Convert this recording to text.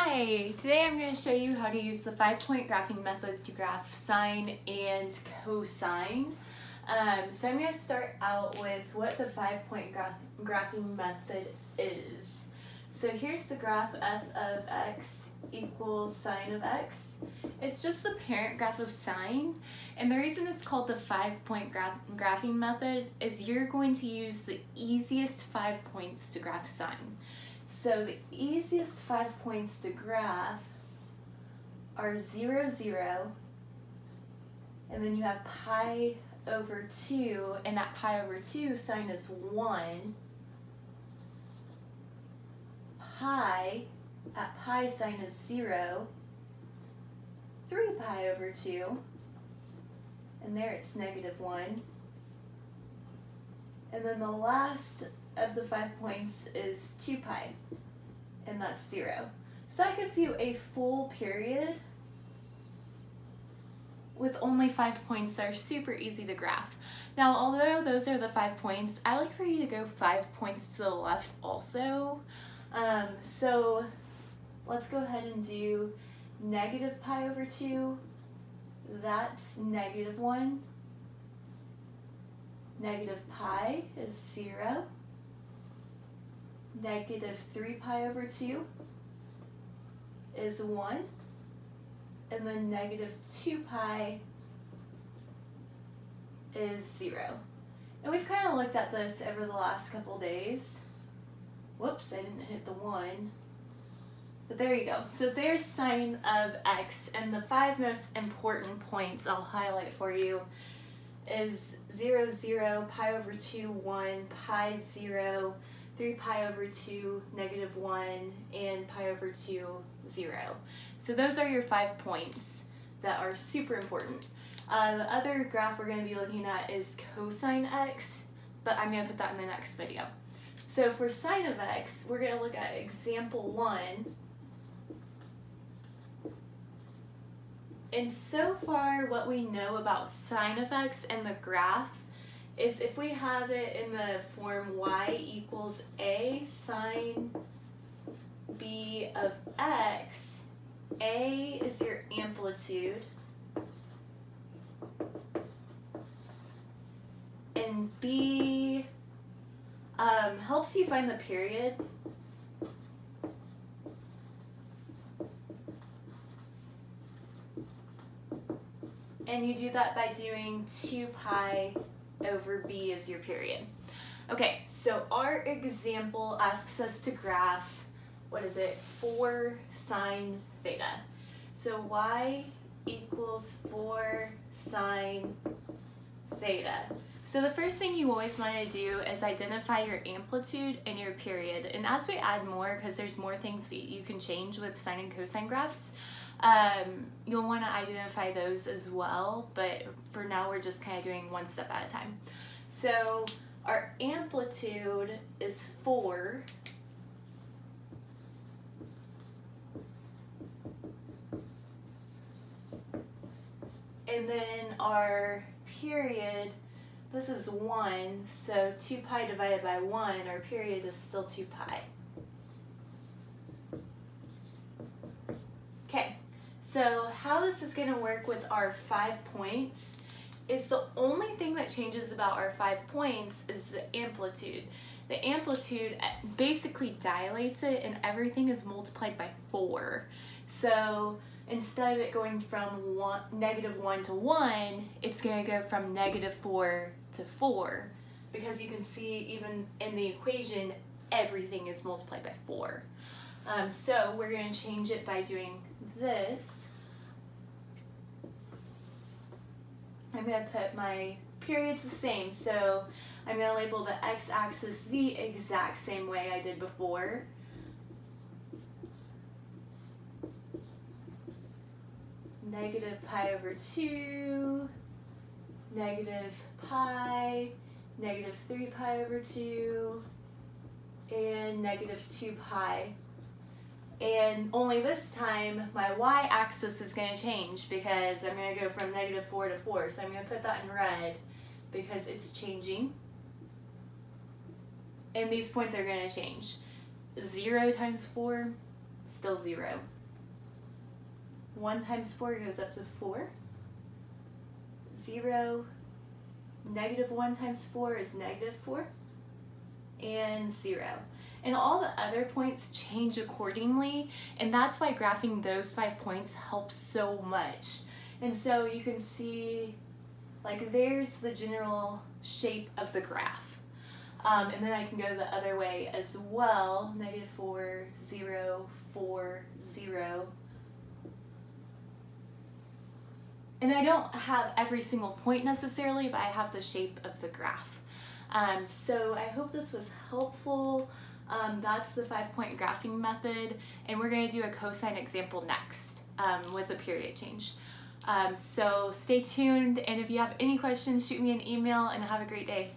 Hi! Today I'm going to show you how to use the 5-point graphing method to graph sine and cosine. So I'm going to start out with what the 5-point graphing method is. So here's the graph f of x equals sine of x. It's just the parent graph of sine, and the reason it's called the 5-point graphing method is you're going to use the easiest 5 points to graph sine. So the easiest 5 points to graph are 0, 0, and then you have pi over 2, and that pi over 2 sine is 1. Pi, at pi sine is 0, 3 pi over 2, and there it's -1. And then the last of the 5 points is 2 pi, and that's 0. So that gives you a full period with only 5 points that are super easy to graph. Now, although those are the 5 points, I like for you to go 5 points to the left also. So let's go ahead and do negative pi over 2, that's -1. Negative pi is 0. Negative 3 pi over 2 is 1. And then negative 2 pi is 0. And we've kind of looked at this over the last couple days. Whoops, I didn't hit the 1. But there you go. So there's sine of x, and the 5 most important points I'll highlight for you is 0, 0, pi over 2, 1, pi 0, 3 pi over 2, -1, and pi over 2, 0. So those are your 5 points that are super important. The other graph we're going to be looking at is cosine x, but I'm going to put that in the next video. So for sine of x, we're going to look at example 1. And so far, what we know about sine of x and the graph is if we have it in the form y equals a sine b of x, a is your amplitude, and b helps you find the period. And you do that by doing 2 pi over b as your period. Okay, so our example asks us to graph, 4 sine theta. So y equals 4 sine theta. So the first thing you always want to do is identify your amplitude and your period. And as we add more, because there's more things that you can change with sine and cosine graphs, you'll want to identify those as well, but for now we're just kind of doing one step at a time. So our amplitude is 4, and then our period, this is 1, so 2 pi divided by 1, our period is still 2 pi. Okay. So how this is going to work with our 5 points is the only thing that changes about our 5 points is the amplitude. The amplitude basically dilates it, and everything is multiplied by 4. So instead of it going from -1 to 1, it's going to go from -4 to 4, because you can see even in the equation everything is multiplied by 4. So we're going to change it by doing this. I'm going to put my periods the same, so I'm going to label the x-axis the exact same way I did before. Negative pi over 2, negative pi, negative 3 pi over 2, and negative 2 pi. And only this time, my y-axis is going to change because I'm going to go from -4 to 4. So I'm going to put that in red because it's changing. And these points are going to change. 0 times 4, still 0. 1 times 4 goes up to 4. 0, negative 1 times 4 is negative 4, and 0. And all the other points change accordingly, and that's why graphing those 5 points helps so much. And so you can see, like, there's the general shape of the graph. And then I can go the other way as well, negative 4, 0, 4, 0. And I don't have every single point necessarily, but I have the shape of the graph. So I hope this was helpful. That's the 5-point graphing method, and we're going to do a cosine example next with a period change. So stay tuned, and if you have any questions, shoot me an email, and have a great day.